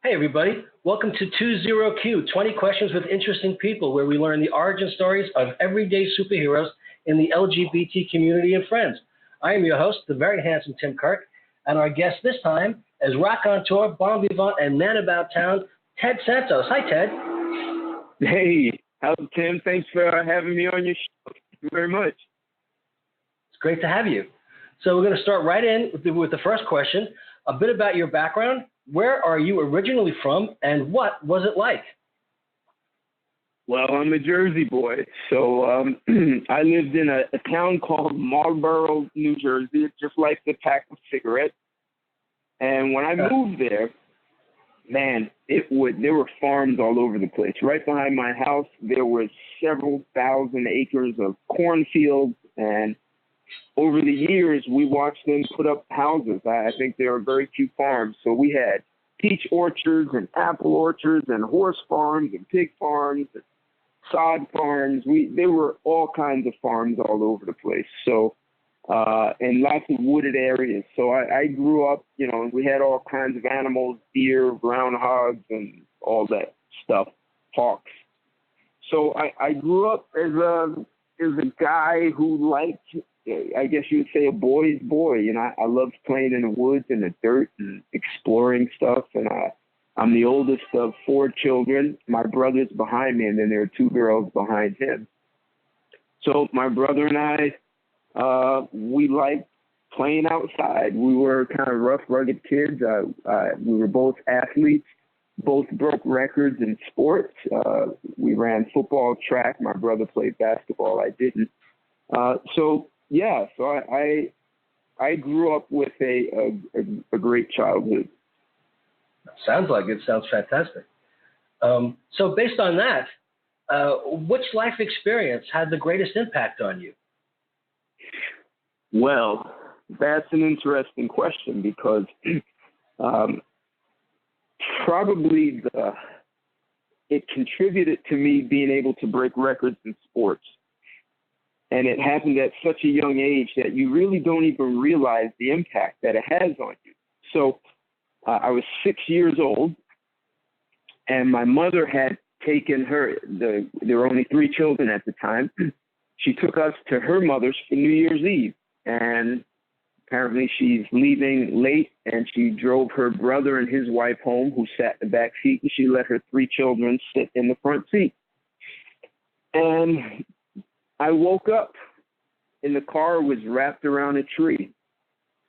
Hey, everybody. Welcome to 20Q, 20 Questions with Interesting People, where we learn the origin stories of everyday superheroes in the LGBT community and friends. I am your host, the very handsome Tim Kirk, and our guest this time is rock on tour, bon vivant, and man about town, Ted Santos. Hi, Ted. Hey, how's it, Tim? Thanks for having me on your show. Thank you very much. It's great to have you. So we're going to start right in with the first question, a bit about your background. Where are you originally from, and what was it like? Well, I'm a Jersey boy, so I lived in a town called Marlboro, New Jersey. It's just like the pack of cigarettes. And when I moved there, man, there were farms all over the place. Right behind my house, there were several thousand acres of cornfields, and over the years, we watched them put up houses. I think there were very few farms. So we had peach orchards and apple orchards and horse farms and pig farms and sod farms. There were all kinds of farms all over the place. So, and lots of wooded areas. So I grew up, and we had all kinds of animals, deer, groundhogs, and all that stuff, hawks. So I grew up as a guy who liked, I guess you would say, a boy's boy. I loved playing in the woods and the dirt and exploring stuff. And I'm the oldest of 4 children. My brother's behind me, and then there are 2 girls behind him. So my brother and I, we liked playing outside. We were kind of rough, rugged kids. We were both athletes, both broke records in sports. We ran football, track. My brother played basketball. I didn't. So I grew up with a great childhood. Sounds like it. Sounds fantastic. So based on that, which life experience had the greatest impact on you? Well, that's an interesting question because probably it contributed to me being able to break records in sports. And it happened at such a young age that you really don't even realize the impact that it has on you. So I was 6 years old, and my mother had taken there were only 3 children at the time. She took us to her mother's for New Year's Eve. And apparently she's leaving late, and she drove her brother and his wife home, who sat in the back seat, and she let her 3 children sit in the front seat. And I woke up, and the car was wrapped around a tree.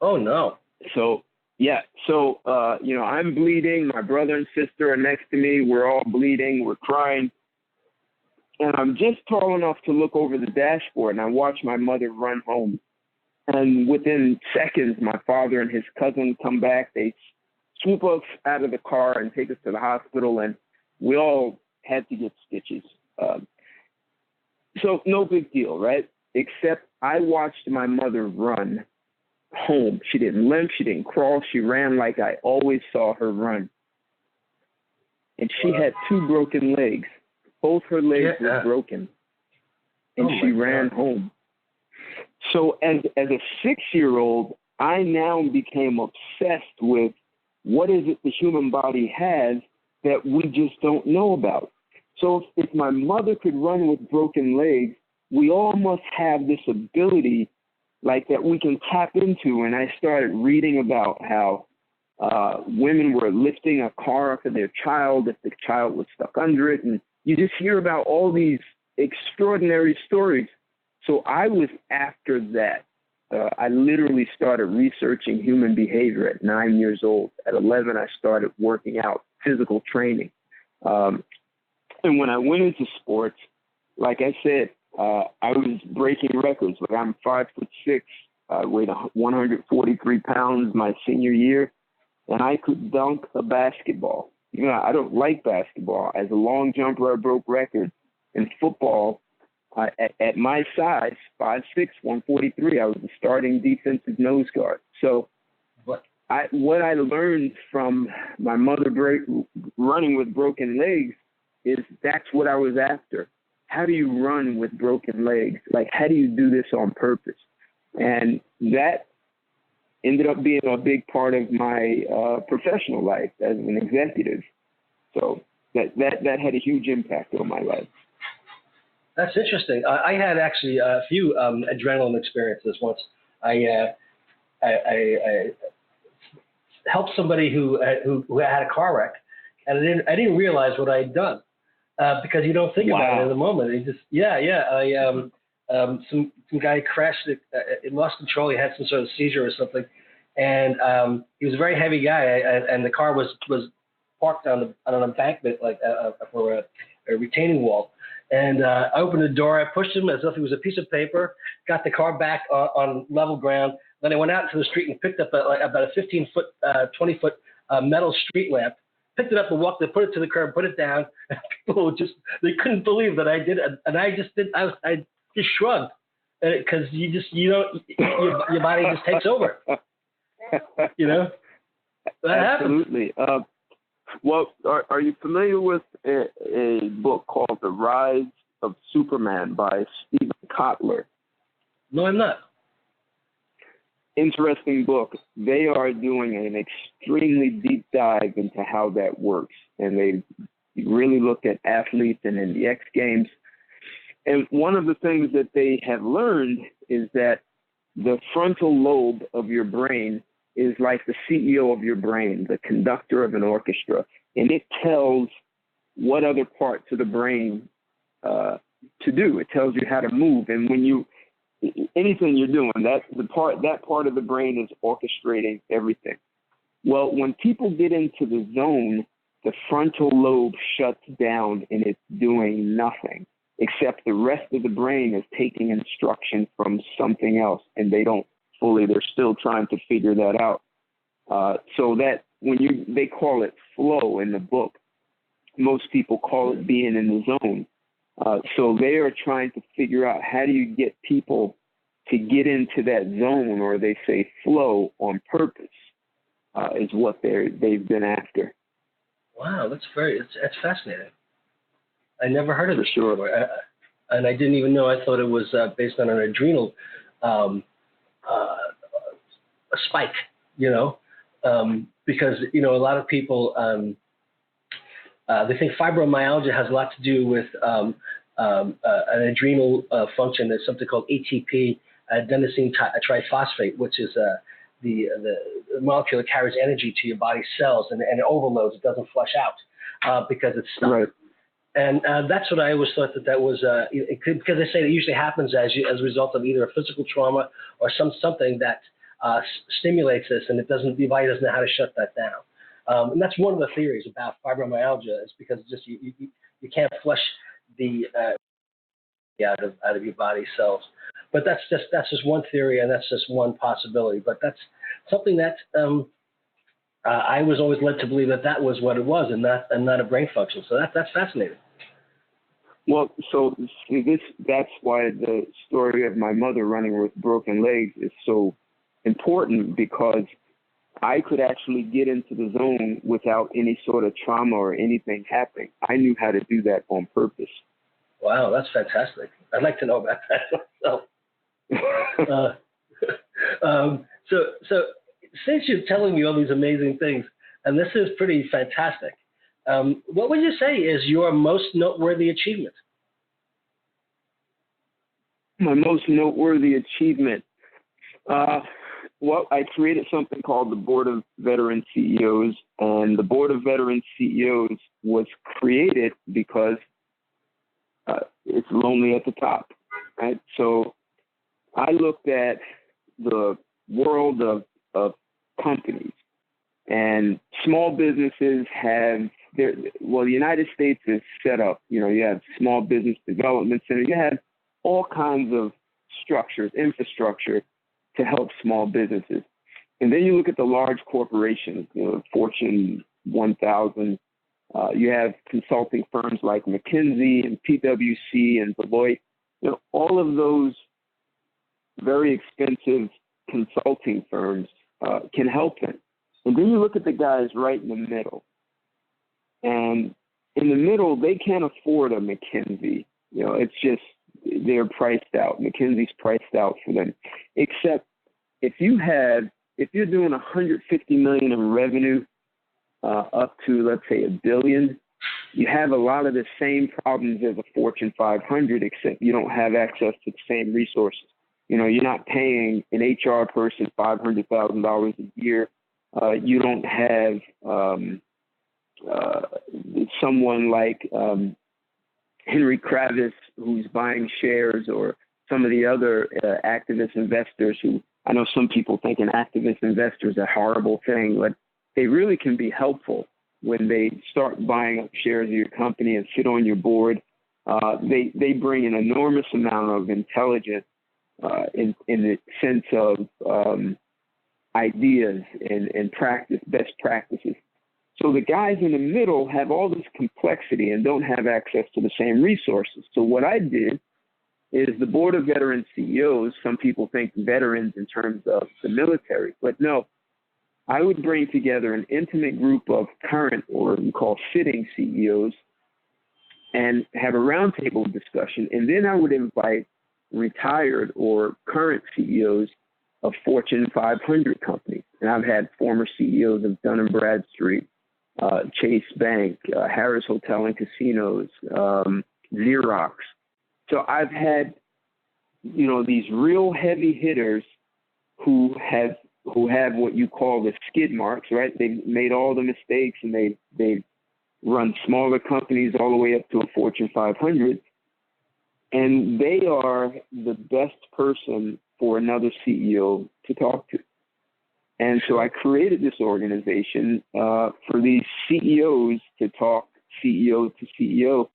Oh, no. So, yeah. So, I'm bleeding. My brother and sister are next to me. We're all bleeding. We're crying. And I'm just tall enough to look over the dashboard, and I watch my mother run home. And within seconds, my father and his cousin come back. They swoop us out of the car and take us to the hospital, and we all had to get stitches. So no big deal, right? Except I watched my mother run home. She didn't limp. She didn't crawl. She ran like I always saw her run. And she had 2 broken legs. Both her legs were broken. And she ran home. So as a 6-year-old, I now became obsessed with what is it the human body has that we just don't know about. So if my mother could run with broken legs, we all must have this ability like that we can tap into. And I started reading about how women were lifting a car up to their child if the child was stuck under it. And you just hear about all these extraordinary stories. So I was after that. I literally started researching human behavior at 9 years old. At 11, I started working out, physical training. And when I went into sports, like I said, I was breaking records. Like I'm 5'6", I weighed 143 pounds my senior year, and I could dunk a basketball. I don't like basketball. As a long jumper, I broke records. In football, at my size, 5'6", 143, I was the starting defensive nose guard. So what I learned from my mother running with broken legs that's what I was after. How do you run with broken legs? Like, how do you do this on purpose? And that ended up being a big part of my professional life as an executive. So that had a huge impact on my life. That's interesting. I had actually a few adrenaline experiences once. I helped somebody who had a car wreck, and I didn't realize what I had done because you don't think about it in the moment. It just some guy crashed it, lost control. He had some sort of seizure or something, and he was a very heavy guy, and the car was parked on an embankment like for a retaining wall. And I opened the door. I pushed him as if he was a piece of paper. Got the car back on level ground. Then I went out into the street and picked up about a 15-foot, 20-foot metal street lamp. Picked it up and walked it, put it to the curb, put it down. And people they couldn't believe that I did it. And I just shrugged because your body just takes over. You know? That Absolutely. Well, are you familiar with a book called The Rise of Superman by Stephen Kotler? No, I'm not. Interesting book. They are doing an extremely deep dive into how that works. And they really looked at athletes and in the X Games. And one of the things that they have learned is that the frontal lobe of your brain is like the CEO of your brain, the conductor of an orchestra, and it tells what other parts of the brain to do. It tells you how to move, and when anything you're doing, that part of the brain is orchestrating everything. Well, when people get into the zone, the frontal lobe shuts down and it's doing nothing, except the rest of the brain is taking instruction from something else, and they're still trying to figure that out. So that they call it flow in the book. Most people call it being in the zone. So they are trying to figure out how do you get people to get into that zone, or they say flow on purpose, is what they've been after. Wow, that's fascinating. I never heard of this sure. before, and I didn't even know. I thought it was based on an adrenal a spike, because a lot of people they think fibromyalgia has a lot to do with an adrenal function. There's something called ATP, adenosine triphosphate, which is the molecule that carries energy to your body's cells, and it overloads. It doesn't flush out because it's stuck. Right. And that's what I always thought that was because they say it usually happens as a result of either a physical trauma or something that stimulates this, and the body doesn't know how to shut that down. And that's one of the theories about fibromyalgia, is because just you can't flush the out of your body cells. But that's just one theory, and that's just one possibility. But that's something that I was always led to believe that was what it was, and not a brain function. So that's fascinating. Well, so that's why the story of my mother running with broken legs is so important, because I could actually get into the zone without any sort of trauma or anything happening. I knew how to do that on purpose. Wow, that's fantastic. I'd like to know about that myself. So since you're telling me all these amazing things, and this is pretty fantastic, what would you say is your most noteworthy achievement? My most noteworthy achievement? Well, I created something called the Board of Veteran CEOs, and the Board of Veteran CEOs was created because it's lonely at the top, right? So I looked at the world of companies, and small businesses the United States is set up, you have small business development center, you have all kinds of structures, infrastructure to help small businesses. And then you look at the large corporations, Fortune 1000, you have consulting firms like McKinsey and PwC and Deloitte, all of those very expensive consulting firms can help them. And then you look at the guys right in the middle. And in the middle, they can't afford a McKinsey. You know, it's just, they're priced out. McKinsey's priced out for them. Except if you're doing 150 million in revenue, up to, let's say, $1 billion, you have a lot of the same problems as a Fortune 500, except you don't have access to the same resources. You know, you're not paying an HR person $500,000 a year. You don't have someone like Henry Kravis who's buying shares, or some of the other activist investors who, I know some people think an activist investor is a horrible thing, but they really can be helpful when they start buying up shares of your company and sit on your board. They bring an enormous amount of intelligence in the sense of ideas and practice, best practices. So the guys in the middle have all this complexity and don't have access to the same resources. So what I did is the board of veteran CEOs, some people think veterans in terms of the military, but no, I would bring together an intimate group of current, or we call sitting CEOs, and have a roundtable discussion. And then I would invite retired or current CEOs of Fortune 500 companies. And I've had former CEOs of Dun & Bradstreet, Chase Bank, Harrah's Hotel and Casinos, Xerox. So I've had, you know, these real heavy hitters who have what you call the skid marks, right? They've made all the mistakes, and they've run smaller companies all the way up to a Fortune 500. And they are the best person for another CEO to talk to. And so I created this organization for these CEOs to talk CEO to CEO.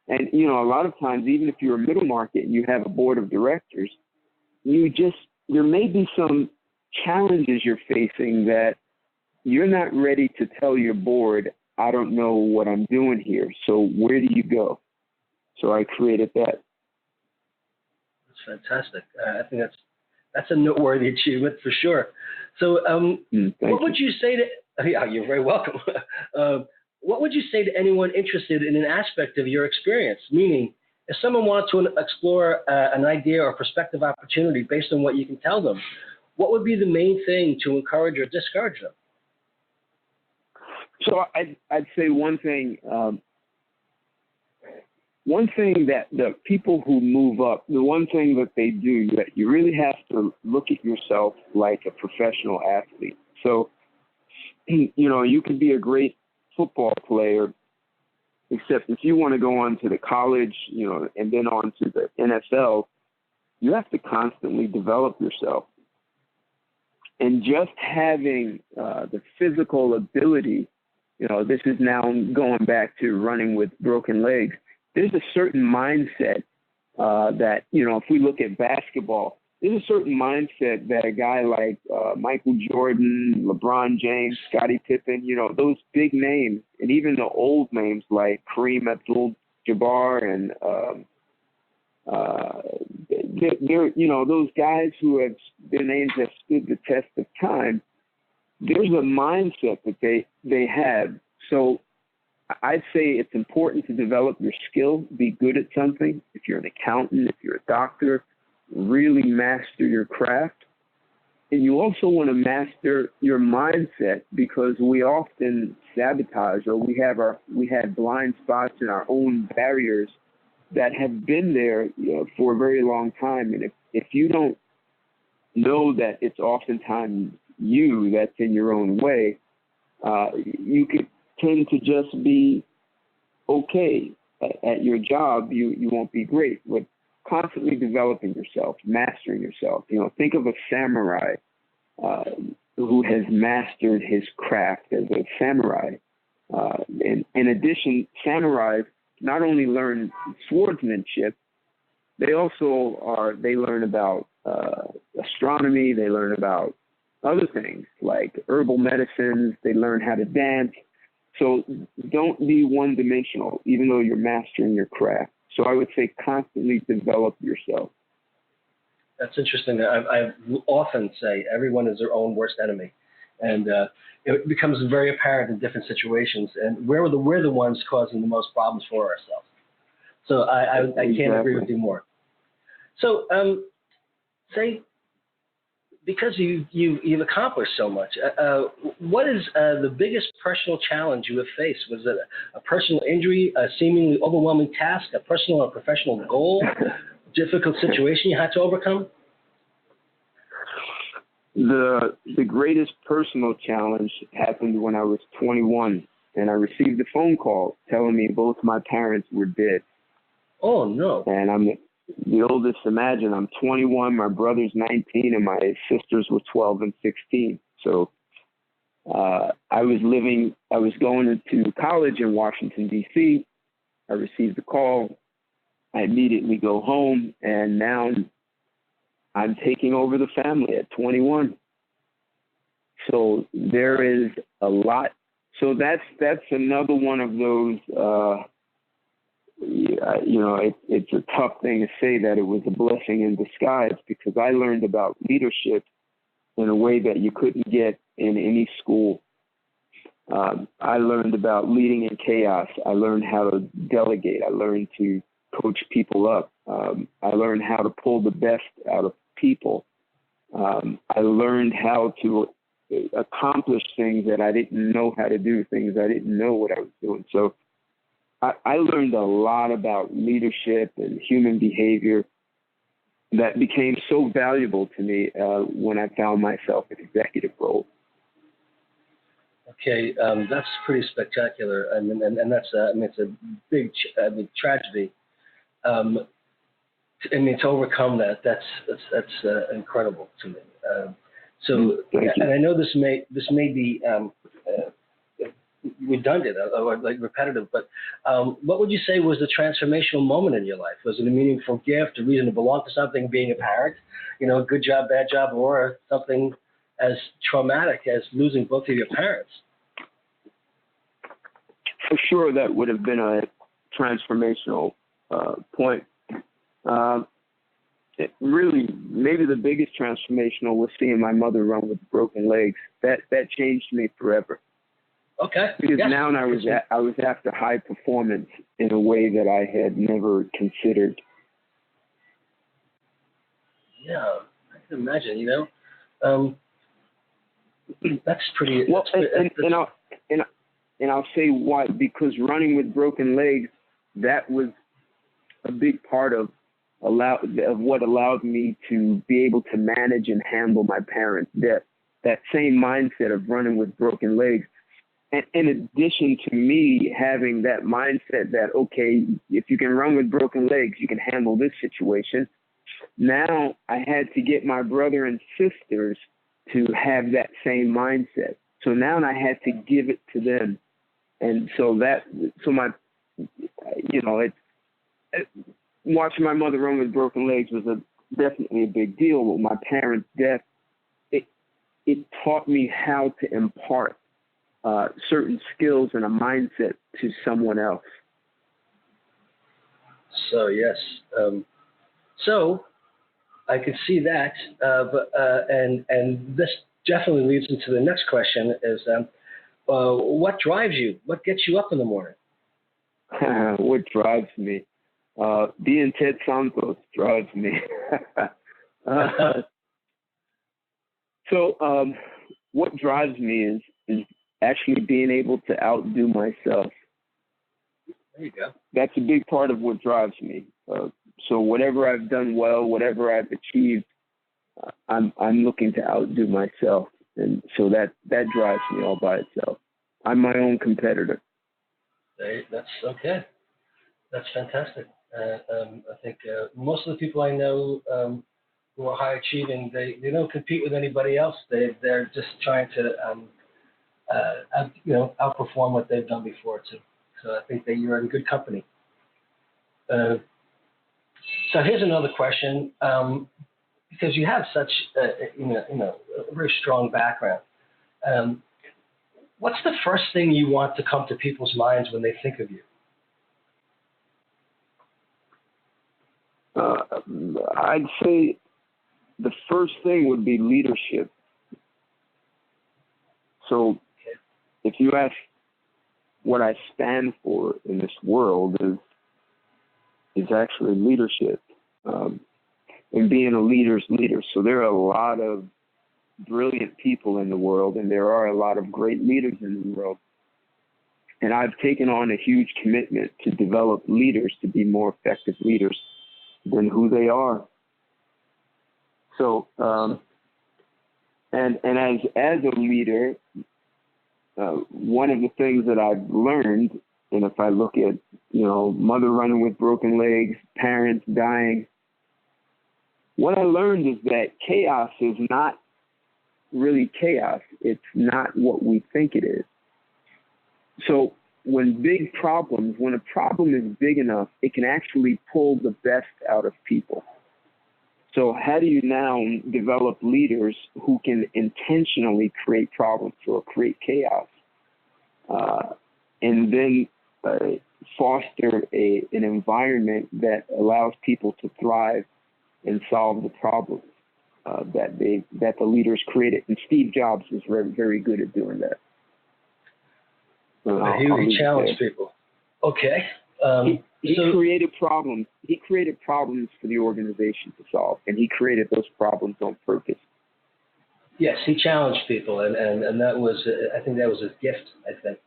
And, you know, a lot of times, even if you're a middle market and you have a board of directors, there may be some challenges you're facing that you're not ready to tell your board, I don't know what I'm doing here. So where do you go? So I created that. That's fantastic. I think that's a noteworthy achievement for sure. So what would you say to, yeah, you're very welcome. What would you say to anyone interested in an aspect of your experience? Meaning, if someone wants to explore an idea or prospective opportunity based on what you can tell them, what would be the main thing to encourage or discourage them? So I'd say one thing. One thing that the people who move up, the one thing that they do, that you really have to look at yourself like a professional athlete. So, you know, you could be a great football player, except if you want to go on to the college, you know, and then on to the NFL, you have to constantly develop yourself. And just having the physical ability, you know, this is now going back to running with broken legs. There's a certain mindset that, you know, if we look at basketball, there's a certain mindset that a guy like Michael Jordan, LeBron James, Scottie Pippen, you know, those big names, and even the old names like Kareem Abdul-Jabbar and they're, you know, those guys who have, their names have stood the test of time. There's a mindset that they have. So I'd say it's important to develop your skill, be good at something. If you're an accountant, if you're a doctor, really master your craft. And you also want to master your mindset, because we often sabotage, or we have blind spots in our own barriers that have been there, you know, for a very long time. And if you don't know that it's oftentimes you that's in your own way, you could tend to just be okay at your job. You won't be great. But constantly developing yourself, mastering yourself. You know, think of a samurai who has mastered his craft as a samurai. And in addition, samurais not only learn swordsmanship, they learn about astronomy. They learn about other things like herbal medicines. They learn how to dance. So don't be one-dimensional, even though you're mastering your craft. So I would say constantly develop yourself. That's interesting. I often say everyone is their own worst enemy. and it becomes very apparent in different situations, and we're the ones causing the most problems for ourselves. So I can't agree with you more. So say, because you've accomplished so much, what is the biggest personal challenge you have faced? Was it a personal injury, a seemingly overwhelming task, a personal or professional goal, difficult situation you had to overcome? The greatest personal challenge happened when I was 21, and I received a phone call telling me both my parents were dead. Oh, no. And I'm the oldest. Imagine, I'm 21, my brother's 19, and my sisters were 12 and 16. So I was going to college in Washington, D.C. I received the call. I immediately go home, and now I'm taking over the family at 21. So there is a lot. So that's another one of those, it's a tough thing to say that it was a blessing in disguise, because I learned about leadership in a way that you couldn't get in any school. I learned about leading in chaos. I learned how to delegate. I learned to coach people up. I learned how to pull the best out of people. I learned how to accomplish things that I didn't know how to do, things I didn't know what I was doing. So I learned a lot about leadership and human behavior that became so valuable to me when I found myself in executive role. Okay, that's pretty spectacular, and that's it's a big tragedy. To overcome that, that's incredible to me. So, and I know this may be redundant or like repetitive, but what would you say was the transformational moment in your life? Was it a meaningful gift, a reason to belong to something, being a parent, good job, bad job, or something as traumatic as losing both of your parents? For sure, that would have been a transformational point. Really, maybe the biggest transformational was seeing my mother run with broken legs. That changed me forever. Okay. Because yes. now I was after high performance in a way that I had never considered. Yeah, I can imagine. That's pretty. Well, and I'll say why. Because running with broken legs, that was a big part of what allowed me to be able to manage and handle my parents' death. That same mindset of running with broken legs. And in addition to me having that mindset that, okay, if you can run with broken legs, you can handle this situation. Now I had to get my brother and sisters to have that same mindset. So now I had to give it to them. And watching my mother run with broken legs was definitely a big deal. With my parents' death, it taught me how to impart certain skills and a mindset to someone else. So yes, so I could see that, and this definitely leads into the next question: is what drives you? What gets you up in the morning? What drives me? Being Ted Santos drives me. So what drives me is actually being able to outdo myself. There you go. That's a big part of what drives me. So whatever I've done well, whatever I've achieved, I'm looking to outdo myself, and so that drives me all by itself. I'm my own competitor. That's okay. That's fantastic. I think most of the people I know who are high achieving, they don't compete with anybody else. They're just trying to outperform what they've done before too. So I think that you're in good company. So here's another question, because you have such a very strong background. What's the first thing you want to come to people's minds when they think of you? I'd say the first thing would be leadership. So if you ask what I stand for in this world is actually leadership, and being a leader's leader. So there are a lot of brilliant people in the world, and there are a lot of great leaders in the world. And I've taken on a huge commitment to develop leaders to be more effective leaders than who they are. So, and as a leader, one of the things that I've learned, and if I look at, mother running with broken legs, parents dying, what I learned is that chaos is not really chaos. It's not what we think it is. So when a problem is big enough, it can actually pull the best out of people. So how do you now develop leaders who can intentionally create problems or create chaos, and then foster an environment that allows people to thrive and solve the problems that the leaders created? And Steve Jobs was very, very good at doing that. He challenged people. Okay. He created problems. He created problems for the organization to solve, and he created those problems on purpose. Yes, he challenged people, and that was, I think that was his gift, I think.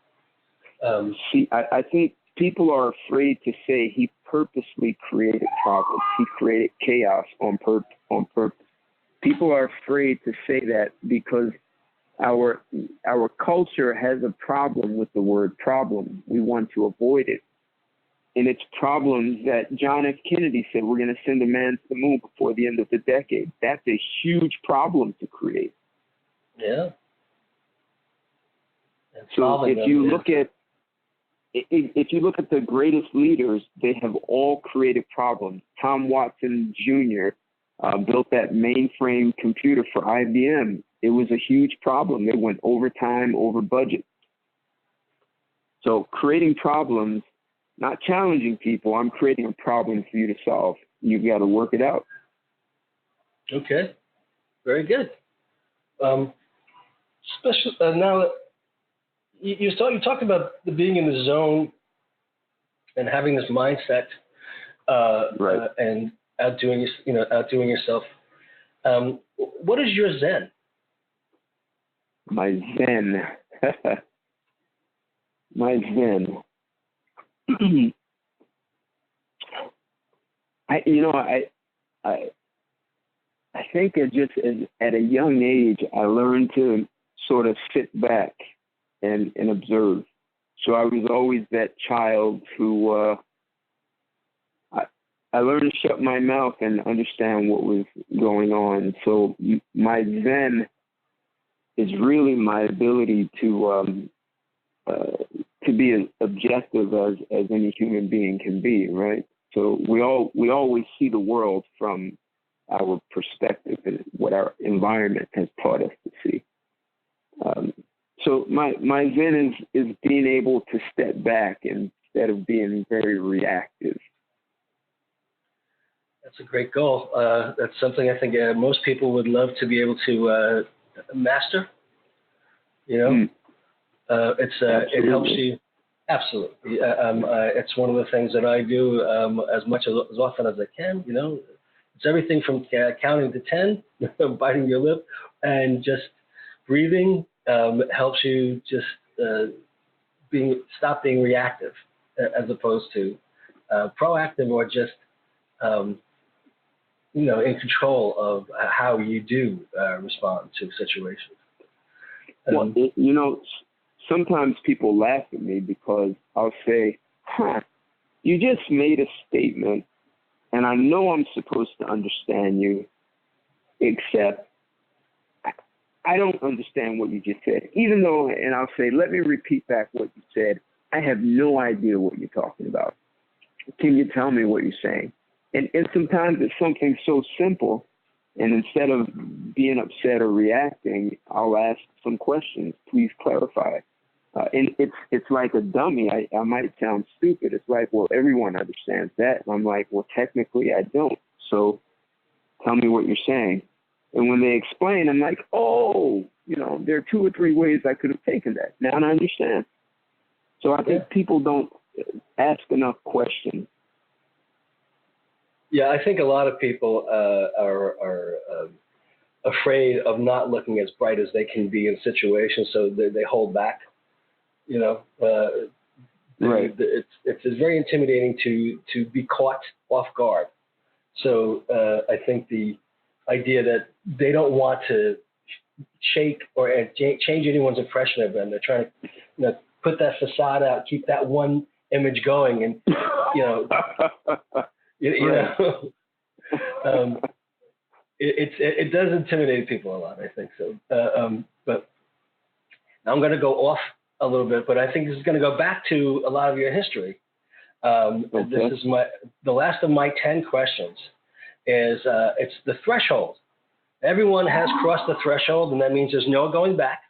I think people are afraid to say he purposely created problems. He created chaos on purpose. People are afraid to say that because our culture has a problem with the word problem. We want to avoid it. And it's problems that John F. Kennedy said we're going to send a man to the moon before the end of the decade. That's a huge problem to create. Yeah. So if you look at the greatest leaders, they have all created problems. Tom Watson Jr. Built that mainframe computer for IBM. It was a huge problem. They went over time, over budget. So creating problems, not challenging people. I'm creating a problem for you to solve. You've got to work it out. Okay. Very good. Now, you talked about the being in the zone and having this mindset, right. And outdoing yourself. What is your Zen? My Zen. My Zen. I think at a young age, I learned to sort of sit back and observe. So I was always that child who I learned to shut my mouth and understand what was going on. So my Zen is really my ability to be as objective as any human being can be, right? So we always see the world from our perspective and what our environment has taught us to see. So my Zen is being able to step back instead of being very reactive. That's a great goal. That's something I think most people would love to be able to master. It helps you. Absolutely. It's one of the things that I do as often as I can. It's everything from counting to 10, biting your lip, and just breathing helps you just stop being reactive as opposed to proactive, or just in control of how you do respond to situations. Sometimes people laugh at me because I'll say, you just made a statement, and I know I'm supposed to understand you, except I don't understand what you just said. Even though, and I'll say, let me repeat back what you said. I have no idea what you're talking about. Can you tell me what you're saying? And sometimes it's something so simple, and instead of being upset or reacting, I'll ask some questions. Please clarify. And it's like a dummy. I might sound stupid. It's like, well, everyone understands that. And I'm like, well, technically I don't. So tell me what you're saying. And when they explain, I'm like, oh, there are 2 or 3 ways I could have taken that. Now I understand. So I think people don't ask enough questions. Yeah, I think a lot of people are afraid of not looking as bright as they can be in situations, so they hold back. Right. It's very intimidating to be caught off guard. So I think the idea that they don't want to shake or change anyone's impression of them. They're trying to put that facade out, keep that one image going, and it does intimidate people a lot. I think so. But I'm going to go off a little bit, but I think this is going to go back to a lot of your history. This is the last of my 10 questions. It's the threshold. Everyone has crossed the threshold, and that means there's no going back,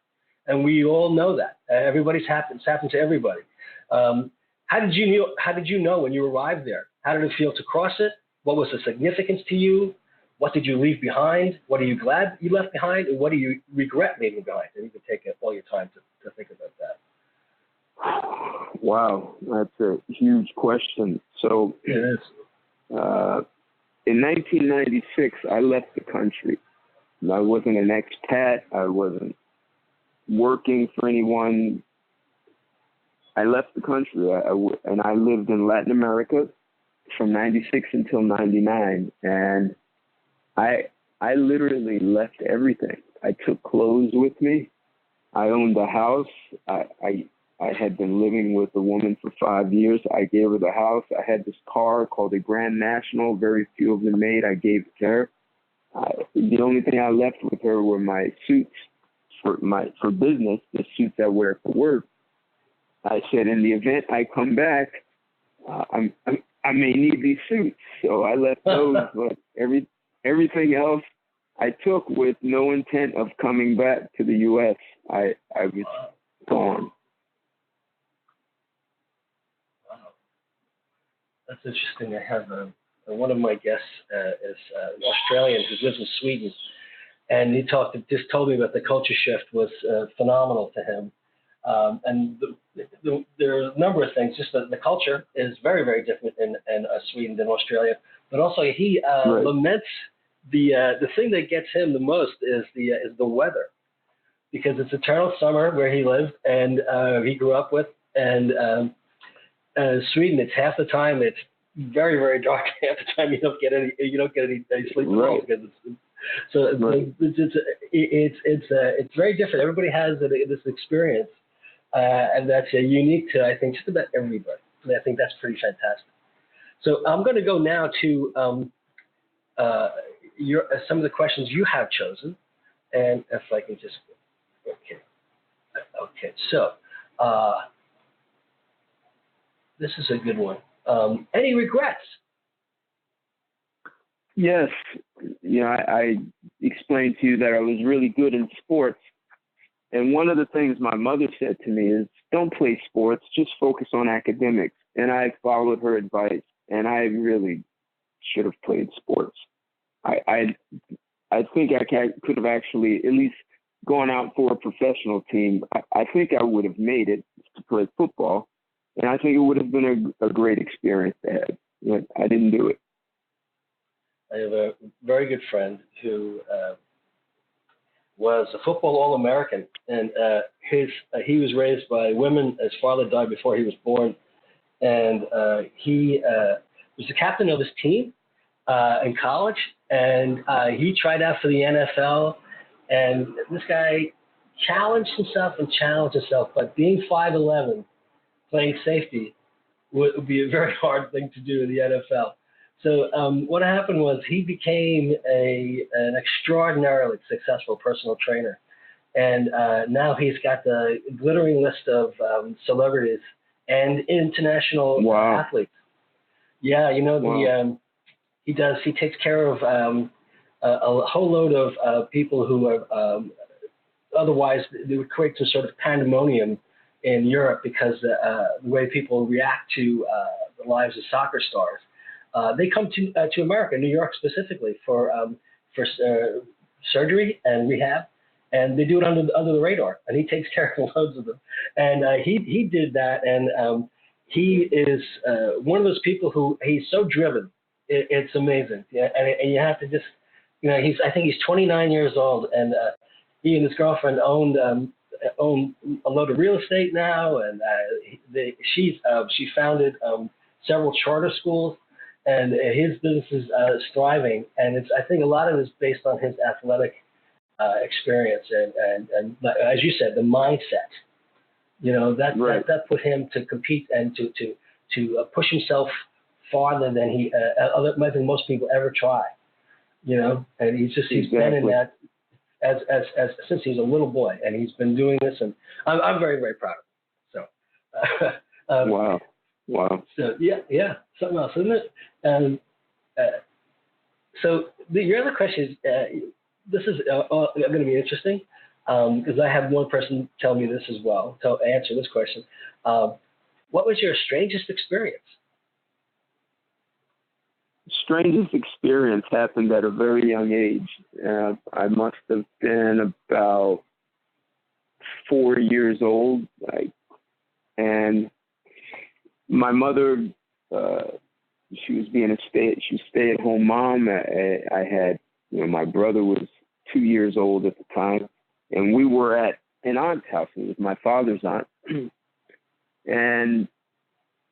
and we all know that. It's happened to everybody. How did you know when you arrived there? How did it feel to cross it? What was the significance to you? What did you leave behind? What are you glad you left behind? And what do you regret leaving behind? And you can take all your time to think about that. Wow, that's a huge question. So it is. In 1996, I left the country. I wasn't an expat. I wasn't working for anyone. I left the country, and I lived in Latin America from 96 until 99. And I literally left everything. I took clothes with me. I owned a house. I had been living with a woman for 5 years. I gave her the house. I had this car called a Grand National. Very few of them made. I gave it to her. The only thing I left with her were my suits for business, the suits I wear for work. I said, in the event I come back, I may need these suits. So I left those, but everything else I took with no intent of coming back to the U.S. I was gone. Wow. That's interesting. I have one of my guests is an Australian who lives in Sweden, and he just told me that the culture shift was phenomenal to him. And there are a number of things. Just the culture is very, very different in Sweden than Australia. But also he laments the thing that gets him the most is the weather, because it's eternal summer where he lived and he grew up with. And Sweden, it's half the time it's very, very dark. Half the time you don't get any sleep at all, because it's very different. Everybody has this experience. And that's unique to, I think, just about everybody. And I think that's pretty fantastic. So I'm going to go now to some of the questions you have chosen. And if I can just, okay. So this is a good one. Any regrets? Yes. I explained to you that I was really good in sports. And one of the things my mother said to me is, don't play sports, just focus on academics. And I followed her advice, and I really should have played sports. I think I could have actually at least gone out for a professional team. I think I would have made it to play football, and I think it would have been a great experience to have. But I didn't do it. I have a very good friend who was a football All-American, and he was raised by women. His father died before he was born, and he was the captain of his team in college, and he tried out for the NFL, and this guy challenged himself, but being 5'11", playing safety would be a very hard thing to do in the NFL. So what happened was he became an extraordinarily successful personal trainer. And now he's got the glittering list of celebrities and international athletes. Yeah, he takes care of a whole load of people who are otherwise they would create some sort of pandemonium in Europe because the way people react to the lives of soccer stars. They come to America, New York specifically, for surgery and rehab, and they do it under the radar, and he takes care of loads of them. And he did that, and he is one of those people who he's so driven. It's amazing. Yeah, and you have to just, I think he's 29 years old, and he and his girlfriend own a load of real estate now, and she founded several charter schools, and his business is thriving. And I think a lot of it is based on his athletic experience and as you said, the mindset. That put him to compete and to push himself farther than I think most people ever try. And he's been in that as since he's a little boy, and he's been doing this, and I'm very, very proud of him. So wow. So yeah, something else, isn't it? So your other question is, this is going to be interesting because I had one person tell me this as well. Answer this question. What was your strangest experience? Strangest experience happened at a very young age. I must have been about 4 years old, and my mother, she was being she was stay-at-home mom. I had, my brother was 2 years old at the time, and we were at an aunt's house. It was my father's aunt, and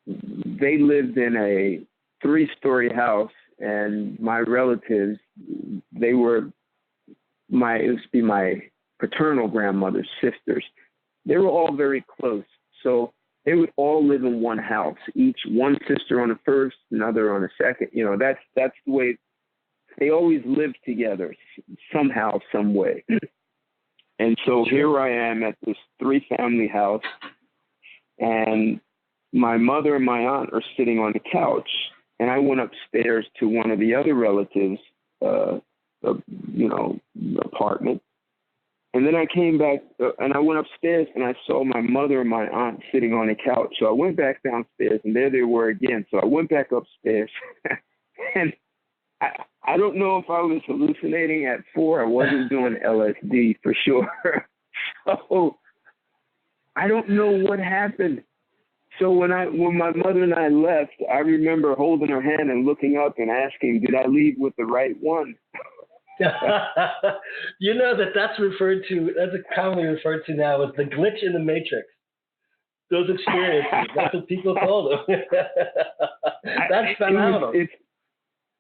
they lived in a 3-story house, and my relatives, it used to be my paternal grandmother's sisters. They were all very close, so they would all live in one house, each one sister on the first, another on the second. That's the way they always lived together somehow, some way. And so here I am at this 3-family house, and my mother and my aunt are sitting on the couch, and I went upstairs to one of the other relatives' apartment. And then I came back and I went upstairs and I saw my mother and my aunt sitting on the couch. So I went back downstairs and there they were again. So I went back upstairs and I don't know if I was hallucinating at 4. I wasn't doing LSD for sure. So I don't know what happened. So when my mother and I left, I remember holding her hand and looking up and asking, did I leave with the right one? That's commonly referred to now as the glitch in the matrix. Those experiences, that's what people call them. That's phenomenal.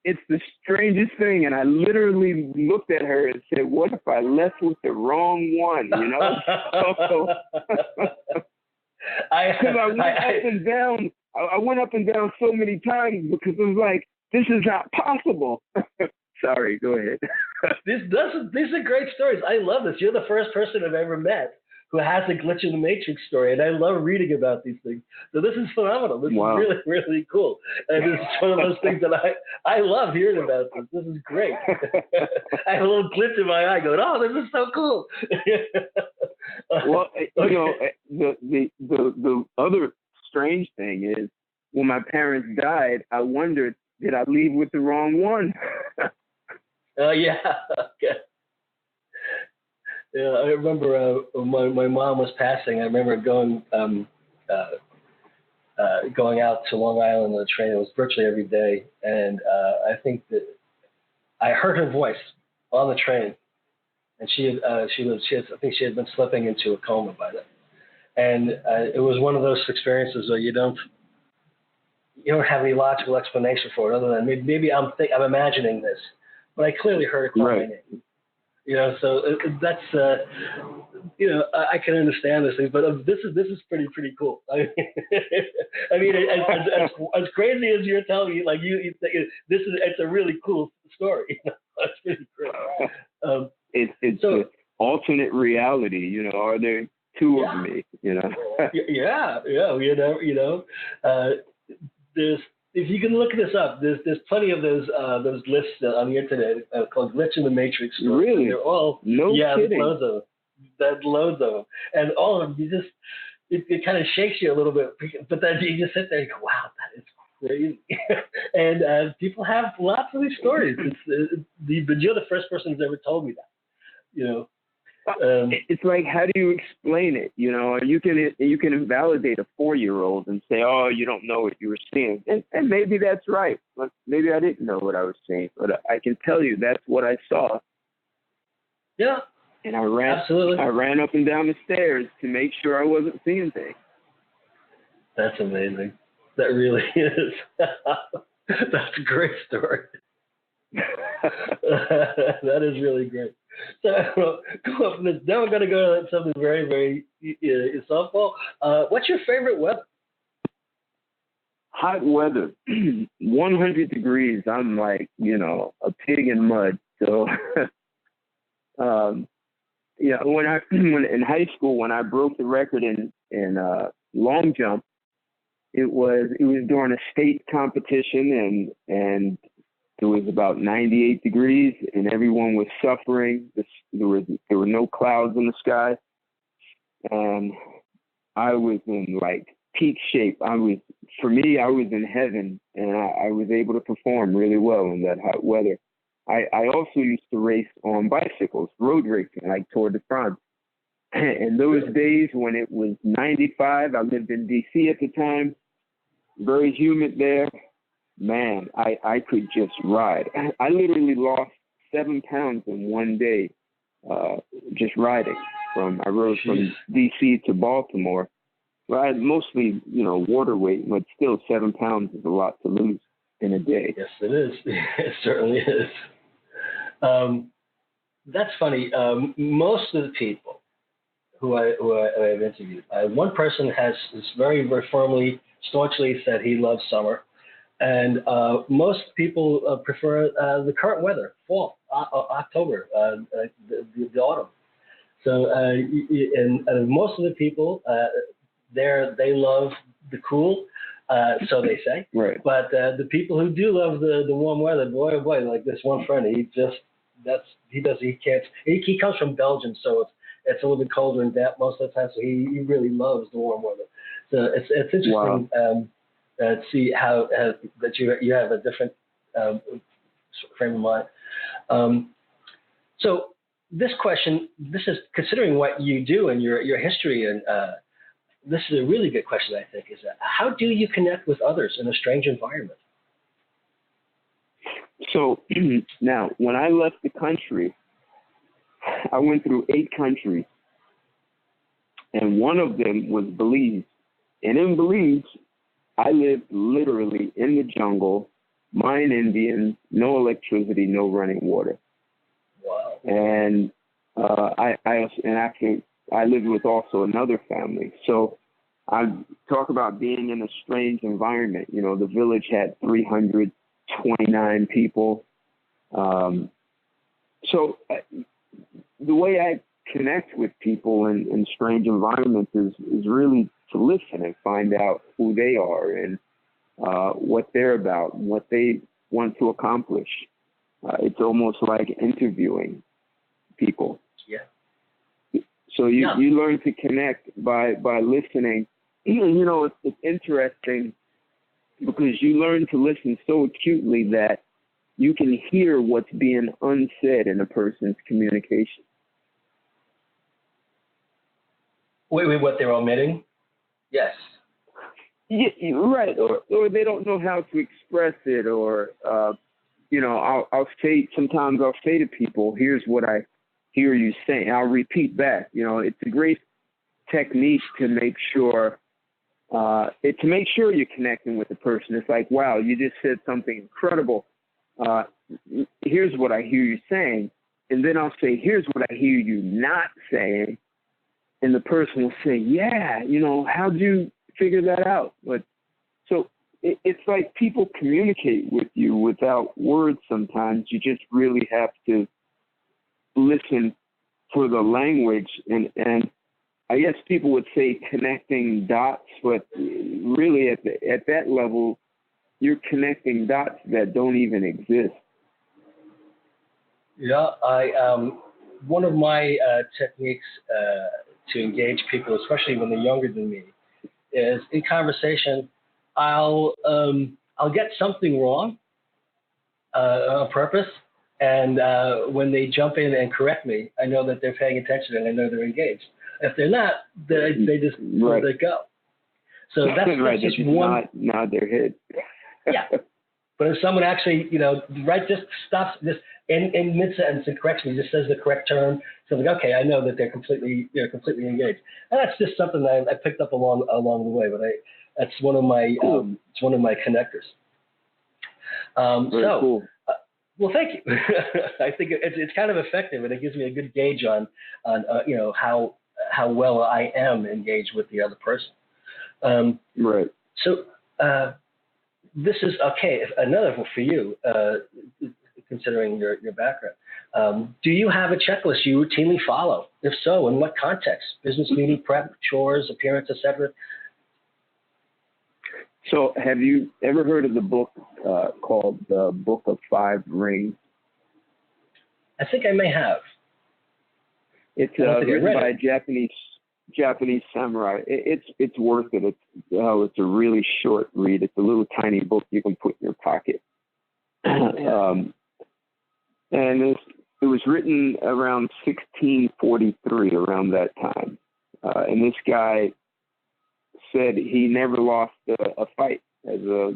It's the strangest thing, and I literally looked at her and said, what if I left with the wrong one, Because I went up and down. I went up and down so many times because it was like, this is not possible. Sorry, go ahead. These are great stories. I love this. You're the first person I've ever met who has a glitch in the matrix story, and I love reading about these things. So this is phenomenal. This is really, really cool. And it's one of those things that I love hearing about this. This is great. I have a little glitch in my eye going, oh, this is so cool. Well, the other strange thing is when my parents died, I wondered, did I leave with the wrong one? Yeah. Okay. Yeah, I remember my mom was passing. I remember going out to Long Island on the train. It was virtually every day, and I think that I heard her voice on the train, and I think she had been slipping into a coma by then, and it was one of those experiences where you don't have any logical explanation for it other than maybe I'm imagining this, but I clearly heard her call my name. So that's I can understand this thing, but this is pretty cool. I mean, as crazy as you're telling me, like it's a really cool story. That's pretty great. It's an alternate reality. Are there two of me? Yeah. There's. If you can look this up, there's plenty of those lists on the internet called Glitch in the Matrix. Really? They're all kidding. There's loads of them, and all of them. It kind of shakes you a little bit, but then you just sit there and go, "Wow, that is crazy." And people have lots of these stories. But you're the first person who's ever told me that. It's like, how do you explain it? You know, you can invalidate a 4-year-old and say, oh, you don't know what you were seeing. And maybe that's right. But maybe I didn't know what I was seeing. But I can tell you that's what I saw. Yeah. And I ran up and down the stairs to make sure I wasn't seeing things. That's amazing. That really is. That's a great story. That is really great. So go up this. Now we're going to go to something very, very softball. What's your favorite weather? Hot weather, 100 degrees. I'm like, you know, a pig in mud. So, yeah. When in high school, when I broke the record in long jump, it was during a state competition, and it was about 98 degrees, and everyone was suffering. There were no clouds in the sky, and I was in like peak shape. I was in heaven, and I was able to perform really well in that hot weather. I also used to race on bicycles, road racing, like Tour de France. And those days when it was 95, I lived in D.C. at the time, very humid there. Man, I could just ride. I literally lost 7 pounds in one day just riding. I rode from D.C. to Baltimore. Well, mostly, you know, water weight, but still 7 pounds is a lot to lose in a day. Yes, it is. It certainly is. That's funny. Most of the people who I've interviewed, one person has very, very firmly, staunchly said he loves summer. And most people prefer the current weather, fall, October, the autumn. So, and most of the people, they love the cool, so they say. Right. But the people who do love the warm weather, boy, oh boy, like this one friend, he comes from Belgium, so it's a little bit colder and damp most of the time, so he really loves the warm weather. So it's interesting. Wow. See how that you have a different frame of mind. So this question, this is considering what you do and your history, and this is a really good question, I think, is how do you connect with others in a strange environment? So now, when I left the country, I went through 8 countries, and one of them was Belize. And in Belize, I lived literally in the jungle, Mayan Indians, no electricity, no running water. Wow. And I lived with also another family. So I talk about being in a strange environment. You know, the village had 329 people. So the way I connect with people in strange environments is really to listen and find out who they are and what they're about and what they want to accomplish. It's almost like interviewing people. Yeah. So you learn to connect by listening. You know, it's interesting because you learn to listen so acutely that you can hear what's being unsaid in a person's communication. Wait, what they're omitting? Yes. Yeah, you're right. Or they don't know how to express it, or you know, I'll say to people, here's what I hear you saying. I'll repeat back. You know, it's a great technique to make sure you're connecting with the person. It's like, wow, you just said something incredible. Here's what I hear you saying, and then I'll say, here's what I hear you not saying, and the person will say, yeah, you know, how'd you figure that out? But so it's like people communicate with you without words sometimes. You just really have to listen for the language, and I guess people would say connecting dots, but really at that level, you're connecting dots that don't even exist. Yeah, one of my techniques to engage people, especially when they're younger than me, is in conversation, I'll get something wrong on purpose, And when they jump in and correct me, I know that they're paying attention and I know they're engaged. If they're not, they just let it go. So that's right. just one. Nod their head. Yeah. But if someone actually, just stops this in mid-sentence and corrects me, just says the correct term, so I'm like, okay, I know that they're completely engaged. And that's just something that I picked up along the way. But that's one of my it's one of my connectors. Very cool. Well, thank you. I think it's kind of effective, and it gives me a good gauge on how well I am engaged with the other person. Right. So this is okay. Another one for you, considering your background. Do you have a checklist you routinely follow? If so, in what context? Business meeting prep, chores, appearance, etc. So, have you ever heard of the book called The Book of Five Rings? I think I may have. It's written by a Japanese samurai. It's worth it. It's a really short read. It's a little tiny book you can put in your pocket. And it was written around 1643, around that time. And this guy said he never lost a fight as a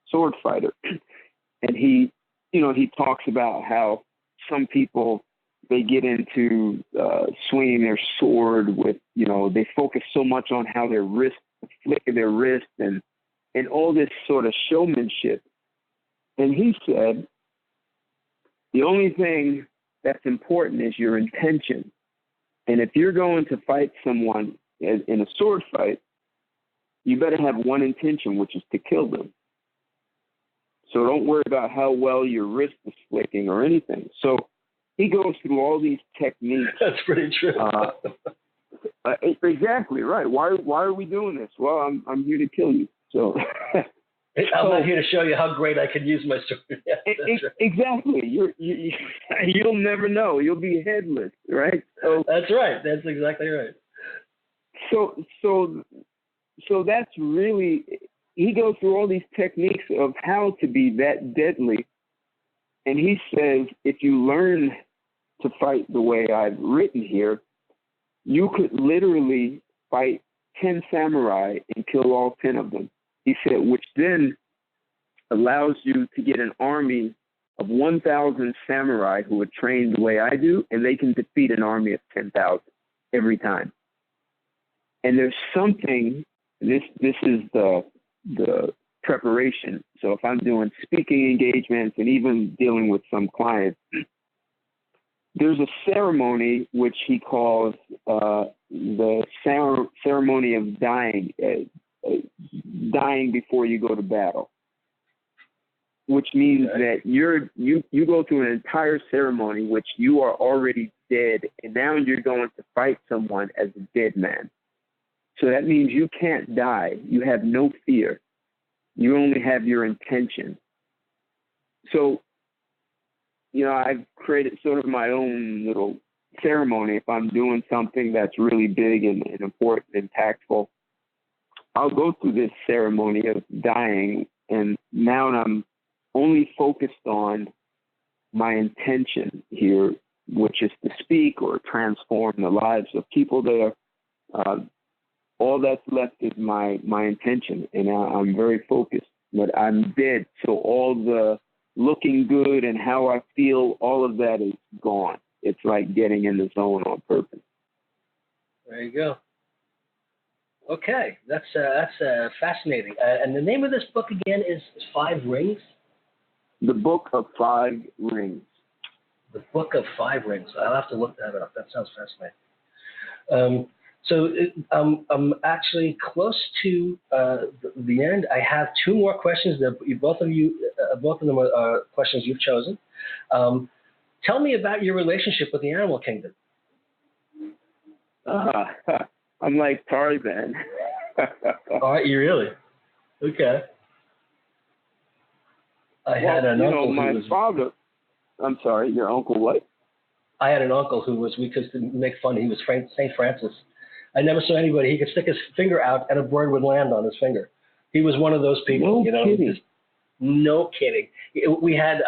sword fighter. And he talks about how some people, they get into swinging their sword with, they focus so much on how their wrist, the flick of their wrist and all this sort of showmanship. And he said, the only thing that's important is your intention. And if you're going to fight someone in a sword fight, you better have one intention, which is to kill them. So don't worry about how well your wrist is flicking or anything. So he goes through all these techniques. That's pretty true. Exactly right. Why are we doing this? Well, I'm here to kill you. So I'm not here to show you how great I can use my sword. Yeah, right. Exactly. You'll never know. You'll be headless, right? So that's right. That's exactly right. So that's really, he goes through all these techniques of how to be that deadly. And he says, if you learn to fight the way I've written here, you could literally fight 10 samurai and kill all 10 of them. He said, which then allows you to get an army of 1,000 samurai who are trained the way I do, and they can defeat an army of 10,000 every time. And there's something, this is the preparation. So if I'm doing speaking engagements and even dealing with some clients, there's a ceremony which he calls the ceremony of dying, dying before you go to battle, which means that you go through an entire ceremony which you are already dead, and now you're going to fight someone as a dead man. So that means you can't die. You have no fear. You only have your intention. So, I've created sort of my own little ceremony. If I'm doing something that's really big and important and impactful, I'll go through this ceremony of dying, and now I'm only focused on my intention here, which is to speak or transform the lives of people there. All that's left is my intention, and I'm very focused. But I'm dead, so all the looking good and how I feel, all of that is gone. It's like getting in the zone on purpose. There you go. Okay, that's fascinating. And the name of this book again is Five Rings? The Book of Five Rings. The Book of Five Rings. I'll have to look that up. That sounds fascinating. So I'm actually close to the end. I have two more questions that both of them are questions you've chosen. Tell me about your relationship with the animal kingdom. I'm like Tarzan. Are you really? Okay. I had an uncle who was... father. I'm sorry, your uncle what? I had an uncle who was, we could make fun, he was St. Francis. I never saw anybody, he could stick his finger out and a bird would land on his finger. He was one of those people, No kidding. No kidding. We had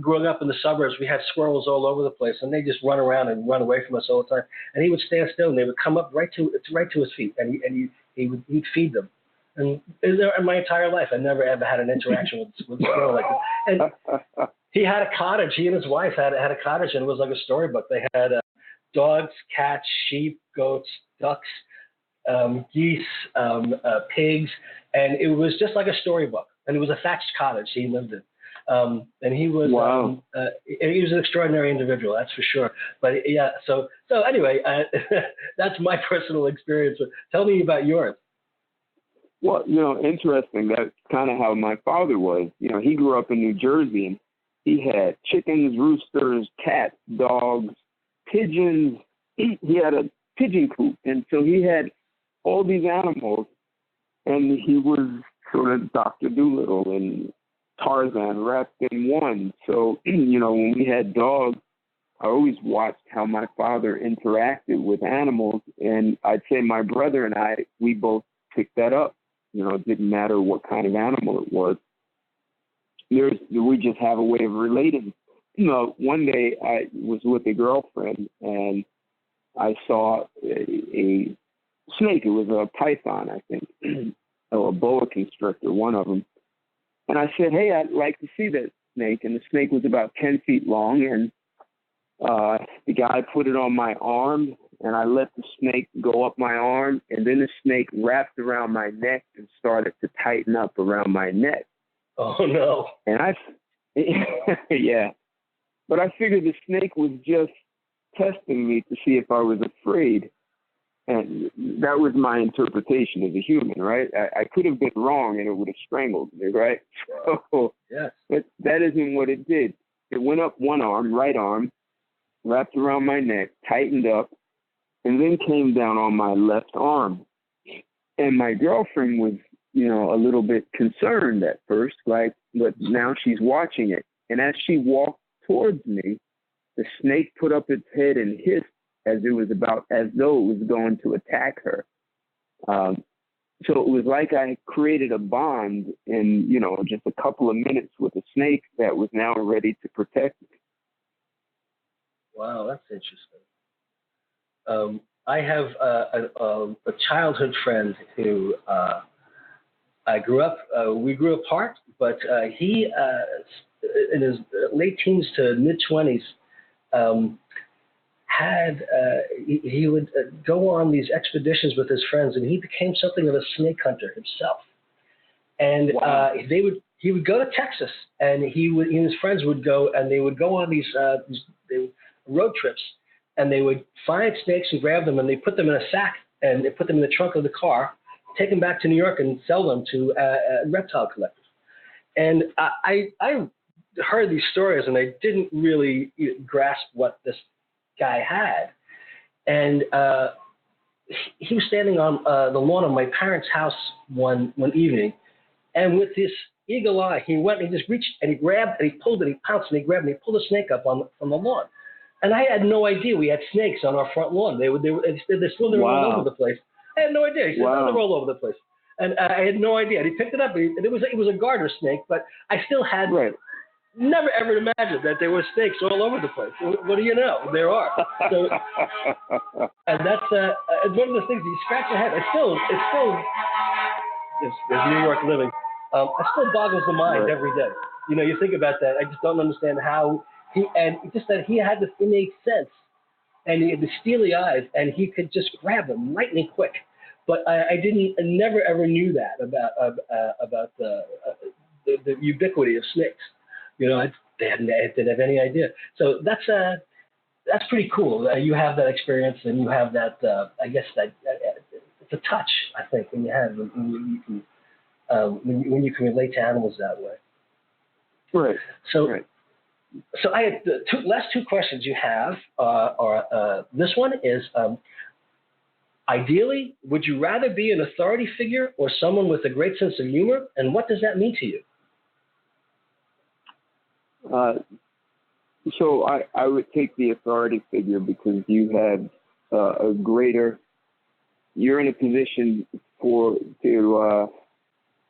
growing up in the suburbs, we had squirrels all over the place, and they just run around and run away from us all the time. And he would stand still, and they would come up right to his feet, and he'd feed them. And in my entire life, I never ever had an interaction with a squirrel like that. And he had a cottage. He and his wife had a cottage, and it was like a storybook. They had dogs, cats, sheep, goats, ducks, geese, pigs, and it was just like a storybook. And it was a thatched cottage he lived in. And he was wow. he was an extraordinary individual, that's for sure. But yeah, so anyway, that's my personal experience. Tell me about yours. Well, interesting. That's kind of how my father was. He grew up in New Jersey, and he had chickens, roosters, cats, dogs, pigeons. He had a pigeon coop, and so he had all these animals, and he was sort of Dr. Dolittle and Tarzan wrapped in one. So, when we had dogs, I always watched how my father interacted with animals, and I'd say my brother and I, we both picked that up. It didn't matter what kind of animal it was. We just have a way of relating. One day I was with a girlfriend, and I saw a snake. It was a python, I think, or a boa constrictor, one of them. And I said, hey, I'd like to see that snake. And the snake was about 10 feet long, and the guy put it on my arm, and I let the snake go up my arm, and then the snake wrapped around my neck and started to tighten up around my neck. Oh, no. And yeah. But I figured the snake was just testing me to see if I was afraid. And that was my interpretation as a human, right? I could have been wrong, and it would have strangled me, right? So yes. But that isn't what it did. It went up one arm, right arm, wrapped around my neck, tightened up, and then came down on my left arm. And my girlfriend was, a little bit concerned at first, but now she's watching it. And as she walked towards me, the snake put up its head and hissed as though it was going to attack her. So it was like I created a bond in, just a couple of minutes with a snake that was now ready to protect me. Wow, that's interesting. I have a childhood friend who we grew apart, but he, in his late teens to mid-20s, he would go on these expeditions with his friends, and he became something of a snake hunter himself. And wow. He would go to Texas, and he and his friends would go, and they would go on these road trips, and they would find snakes and grab them, and they put them in a sack, and they put them in the trunk of the car, take them back to New York, and sell them to reptile collectors. And I heard these stories, and I didn't really grasp what this guy had. And he was standing on the lawn of my parents' house one evening, and with this eagle eye, he went and he just reached and he grabbed and he pulled and he pounced and he grabbed and he pulled a snake up from the lawn. And I had no idea we had snakes on our front lawn. They swimming wow. all over the place. I had no idea. He said, wow. they're all over the place. And I had no idea. And he picked it up, and it was a garter snake, but I still had never ever imagined that there were snakes all over the place. What do you know? There are. So, and that's one of the things you scratch your head. It's still New York living. It still boggles the mind every day. You think about that. I just don't understand how he had this innate sense, and he had the steely eyes, and he could just grab them lightning quick. But I never ever knew that about the ubiquity of snakes. I didn't have any idea. So that's pretty cool. You have that experience, and you have that. I guess that it's a touch. I think when you can relate to animals that way. Right. So I had the last two questions you have are this one is. Ideally, would you rather be an authority figure or someone with a great sense of humor? And what does that mean to you? So I would take the authority figure because you have you're in a position to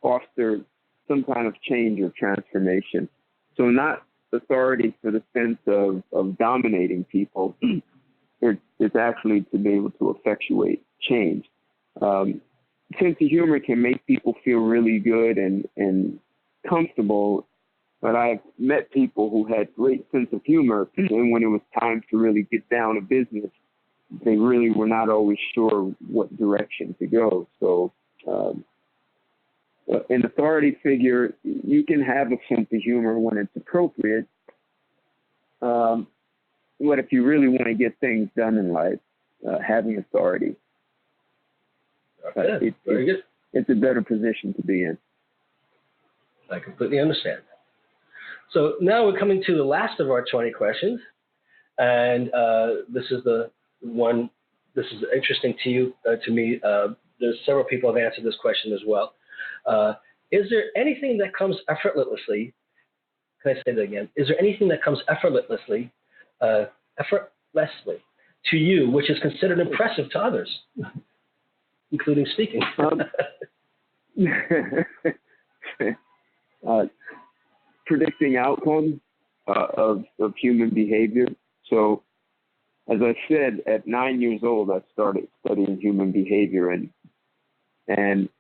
foster some kind of change or transformation. So not authority for the sense of dominating people. It's actually to be able to effectuate change. Sense of humor can make people feel really good and comfortable, but I've met people who had great sense of humor, and when it was time to really get down to business, they really were not always sure what direction to go. So an authority figure, you can have a sense of humor when it's appropriate, but if you really want to get things done in life, having authority, Very good. It's a better position to be in. I completely understand. So now we're coming to the last of our 20 questions, and this is the one. This is interesting to you, to me. There's several people have answered this question as well. Is there anything that comes effortlessly? Can I say that again? Is there anything that comes effortlessly to you, which is considered impressive to others, including speaking? Predicting outcomes of human behavior. So, as I said, at 9 years old, I started studying human behavior, and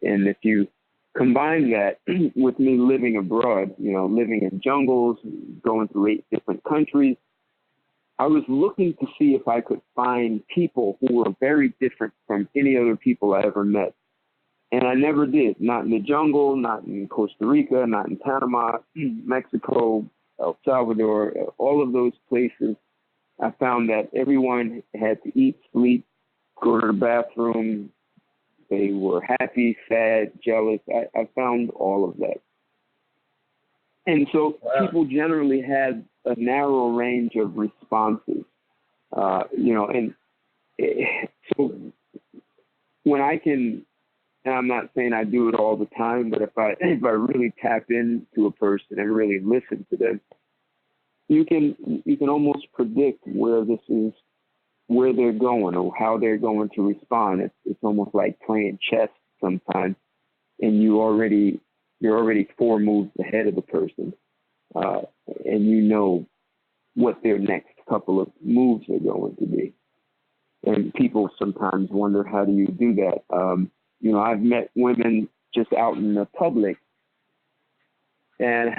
if you combine that with me living abroad, living in jungles, going through 8 different countries, I was looking to see if I could find people who were very different from any other people I ever met. And I never did. Not in the jungle, not in Costa Rica, not in Panama, Mexico, El Salvador, all of those places. I found that everyone had to eat, sleep, go to the bathroom. They were happy, sad, jealous. I found all of that. And so people generally had a narrow range of responses, and so when I can, and I'm not saying I do it all the time, but if I really tap into a person and really listen to them, you can almost predict where they're going or how they're going to respond. It's almost like playing chess sometimes, and you're already 4 moves ahead of the person, and you know what their next couple of moves are going to be. And people sometimes wonder, how do you do that? I've met women just out in the public, and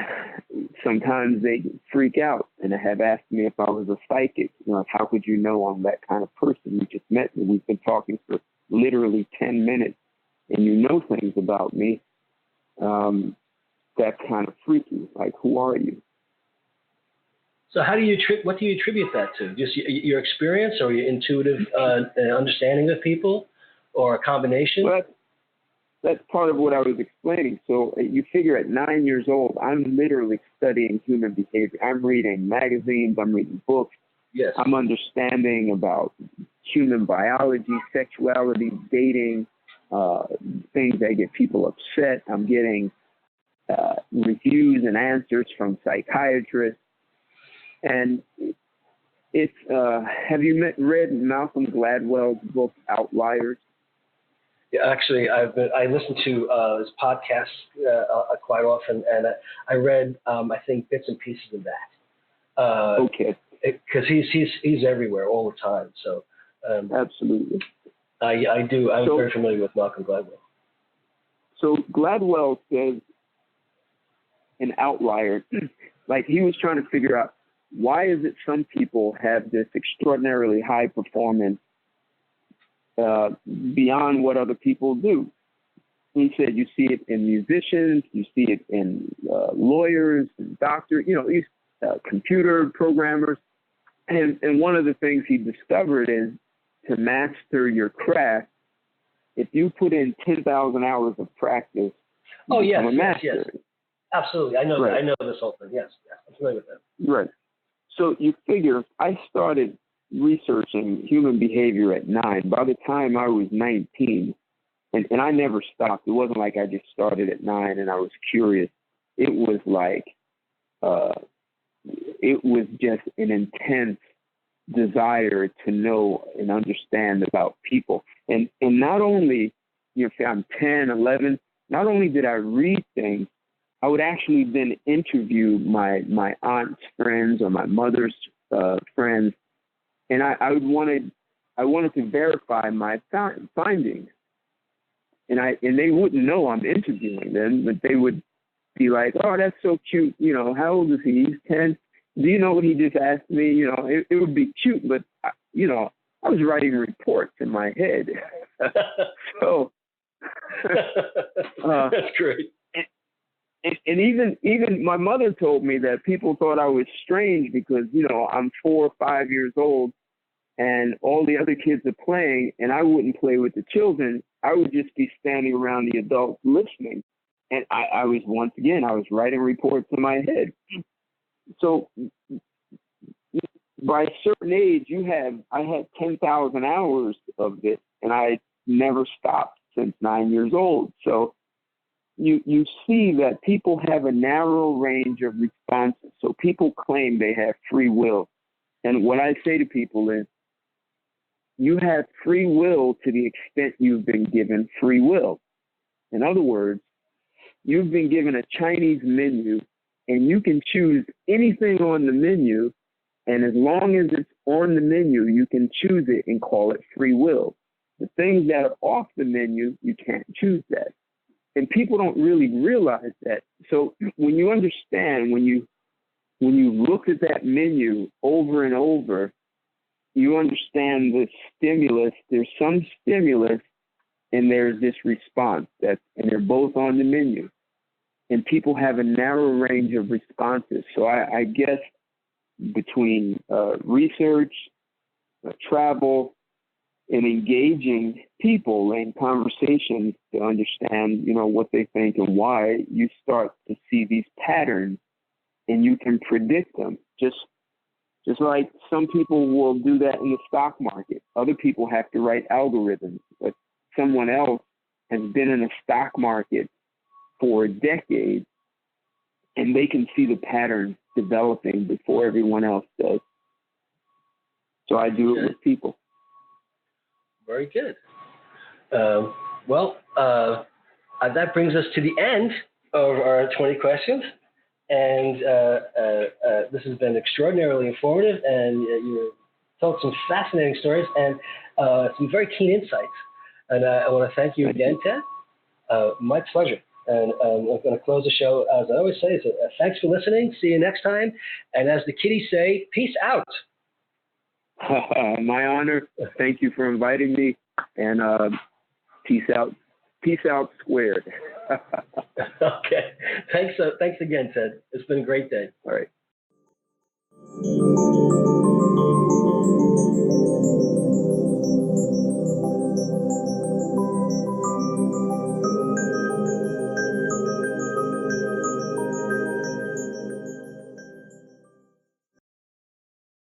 sometimes they freak out and have asked me if I was a psychic. How could you know I'm that kind of person? You just met me. We've been talking for literally 10 minutes, and you know things about me. That's kind of freaky. Like, who are you? So what do you attribute that to? Just your experience, or your intuitive understanding of people, or a combination? Well, that's part of what I was explaining. So you figure at 9 years old, I'm literally studying human behavior. I'm reading magazines. I'm reading books. Yes. I'm understanding about human biology, sexuality, dating, things that get people upset. I'm getting reviews and answers from psychiatrists. And it's have you read Malcolm Gladwell's book Outliers? Yeah, actually, I listen to his podcasts quite often, and I read I think bits and pieces of that. Okay. Because he's everywhere all the time. So absolutely. I do. I'm very familiar with Malcolm Gladwell. So Gladwell says an outlier, like he was trying to figure out, why is it some people have this extraordinarily high performance beyond what other people do? He said you see it in musicians, you see it in lawyers, doctors, these computer programmers. And one of the things he discovered is to master your craft, if you put in 10,000 hours of practice, you become a master. Yes. Absolutely. I know right. that. I know this whole thing. Yes. I'm familiar with that. Right. So you figure I started researching human behavior at 9. By the time I was 19, and I never stopped. It wasn't like I just started at 9 and I was curious. It was like, it was just an intense desire to know and understand about people. And not only, if I'm 10, 11, not only did I read things, I would actually then interview my aunt's friends or my mother's friends, and I wanted to verify my findings, and they wouldn't know I'm interviewing them, but they would be like, "Oh, that's so cute. You know, how old is he? He's 10. Do you know what he just asked me?" You know, it would be cute, but you know, I was writing reports in my head. So that's great. And even my mother told me that people thought I was strange because, you know, I'm 4 or 5 years old and all the other kids are playing and I wouldn't play with the children. I would just be standing around the adults listening. And I was writing reports in my head. So by a certain age, I had 10,000 hours of this, and I never stopped since 9 years old. So you see that people have a narrow range of responses. So people claim they have free will. And what I say to people is, you have free will to the extent you've been given free will. In other words, you've been given a Chinese menu, and you can choose anything on the menu, and as long as it's on the menu, you can choose it and call it free will. The things that are off the menu, you can't choose that. And people don't really realize that. So when you understand, when you look at that menu over and over, you understand the stimulus. There's some stimulus, and there's this response, and they're both on the menu. And people have a narrow range of responses. So I guess between research, travel, and engaging people in conversations to understand, you know, what they think and why, you start to see these patterns, and you can predict them. Just like some people will do that in the stock market. Other people have to write algorithms, but someone else has been in the stock market for a decade, and they can see the pattern developing before everyone else does. So I do it with people. Very good. That brings us to the end of our 20 questions. And this has been extraordinarily informative, and you told some fascinating stories and some very keen insights. And I want to thank you again, Ted. My pleasure. And I'm going to close the show, as I always say, thanks for listening. See you next time. And as the kiddies say, peace out. My honor. Thank you for inviting me. And peace out. Peace out squared. Okay. Thanks again, Ted. It's been a great day. All right.